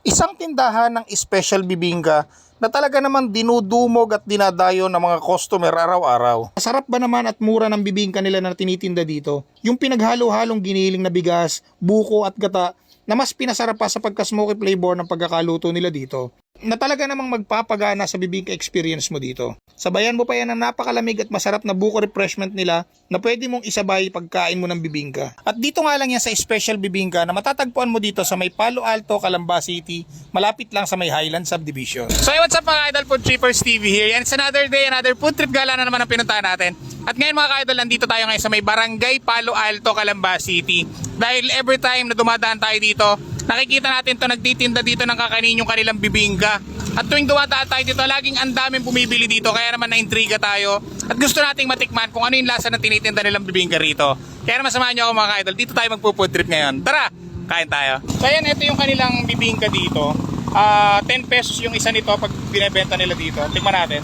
Isang tindahan ng special bibingka na talaga namang dinudumog at dinadayo ng mga customer araw-araw. Masarap ba naman at mura ng bibingka nila na tinitinda dito? Yung pinaghalo-halong giniling na bigas, buko at gata na mas pinasarap pa sa pagka-smoky flavor ng pagkakaluto nila dito, na talaga namang magpapagana sa bibingka experience mo dito. Sabayan mo pa yan ng napakalamig at masarap na buko refreshment nila na pwede mong isabay pagkain mo ng bibingka. At dito nga lang yan sa special bibingka na matatagpuan mo dito sa may Palo Alto, Calamba City, malapit lang sa may Highland Subdivision. So hey, what's up mga Idol, Food Trippers TV here. And it's another day, another food trip gala na naman ang pinuntahan natin. At ngayon mga ka-idol, nandito tayo ngayon sa may Barangay Palo Alto, Calamba City. Dahil every time na dumadaan tayo dito, nakikita natin to nagtitinda dito ng kakanin yung kanilang bibingka. At tuwing dumadaan tayo dito, laging ang daming bumibili dito. Kaya naman na-intriga tayo. At gusto nating matikman kung ano yung lasa ng tinitinda nilang bibingka rito. Kaya naman samahan nyo ako mga ka-idol. Dito tayo magpo-food trip ngayon. Tara, kain tayo. So ayan, ito yung kanilang bibingka dito. 10 pesos yung isa nito pag binebenta nila dito. Tikman natin.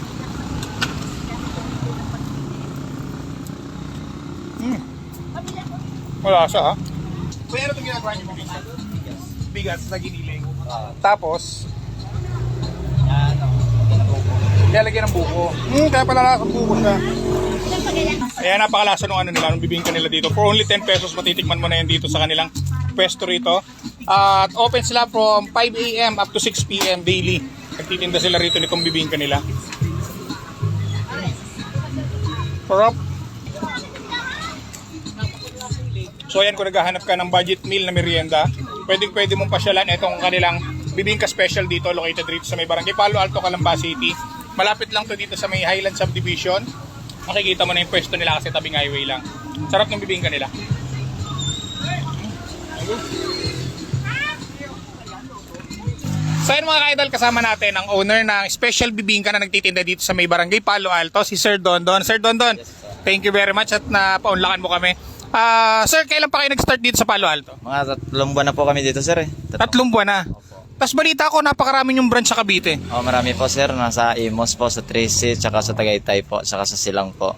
Wala siya ha. So ano itong ginagawa niyo bibingka? Bigas na giniling. Tapos lalagyan ng buko. Kaya pala ang buko siya. Ayan, napakalasa nung ano nila, nung bibingka nila dito. For only 10 pesos, matitikman mo na yan dito sa kanilang pwesto rito. At open sila from 5 AM up to 6 PM daily. Nagtitinda sila rito nitong bibingka nila. Sarap. So ayan, kung naghahanap ka ng budget meal na merienda, pwede mong pasyalan itong kanilang bibingka special dito, located dito sa may Barangay Palo Alto, Calamba City. Malapit lang to dito sa may Highland Subdivision. Makikita mo na yung pwesto nila kasi tabing highway lang. Sarap ng bibingka nila. So yun mga ka-idol, kasama natin ang owner ng special bibingka na nagtitinda dito sa may Barangay Palo Alto, si Sir Dondon. Sir Dondon, thank you very much at napaunlakan mo kami. Sir, kailan pa kayo nag-start dito sa Palo Alto? Mga 3 buwan na po kami dito, sir. 3 buwan na. Tapos balita ko, napakarami yung branch sa Cavite. Marami po, sir. Nasa Imos po, sa Tracy, tsaka sa Tagaytay po, tsaka sa Silang po.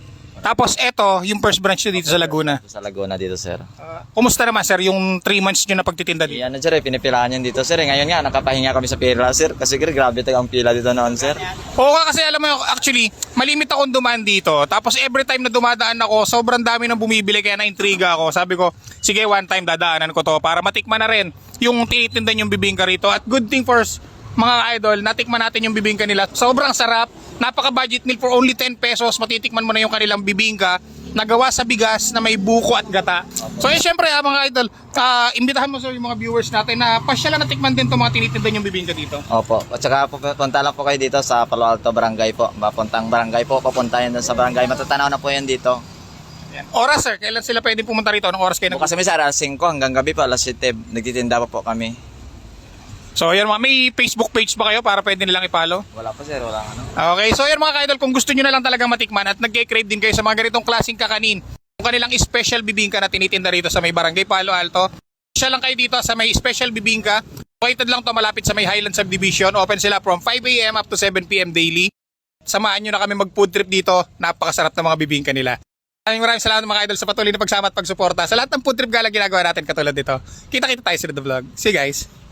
Tapos eto, yung first branch nyo dito sa Laguna. Sa Laguna dito, sir. Kumusta naman sir, yung 3 months nyo na pagtitinda dito? Yan, sir, pinipilaan yan dito, sir. Ngayon nga, nakapahinga kami sa pila, sir. Kasi grabe tayo ang pila dito noon, sir. Oo nga, kasi alam mo, actually, malimit akong dumaan dito. Tapos every time na dumadaan ako, sobrang dami nang bumibili kaya na-intriga ako. Sabi ko, sige, one time dadaanan ko to para matikman na rin yung tinitinda yung bibingka rito. At good thing first, mga idol, natikman natin yung bibingka nila. Sobrang sarap, napaka-budget meal for only 10 pesos. Matitikman mo na yung kanilang bibingka na gawa sa bigas na may buko at gata. So syempre mga idol, imbitahan mo sa yung mga viewers natin na pasyalan na tikman din itong mga tinitinda yung bibingka dito. Opo. At saka punta lang po kayo dito sa Palo Alto Barangay po. Papuntang barangay po, papuntahin doon sa barangay. Matatanaw na po yan dito. Yan. Oras sir, kailan sila pwede pumunta rito? Anong oras kayo Bukas kami sa alas 5 hanggang gabi po, alas 7. Nagtitinda pa po kami. So yan mga, may Facebook page ba kayo para pwede nilang i-follow? Wala po, sir. Wala ano. Okay, so yan mga ka-idol, kung gusto nyo na lang talagang matikman at nagke-crave din kayo sa mga ganitong klaseng kakanin, kung kanilang special bibingka na tinitinda rito sa may Barangay Palo Alto, siya lang kayo dito sa may special bibingka. Located lang to malapit sa may Highland Subdivision. Open sila from 5 AM up to 7 PM daily. Samahan nyo na kami mag-food trip dito. Napakasarap ng mga bibingka nila. Maraming salamat mga idol sa patuloy na pagsama at pagsuporta sa lahat ng food trip gala ginagawa natin katulad dito. Kita-kita tayo sa the vlog. See you guys!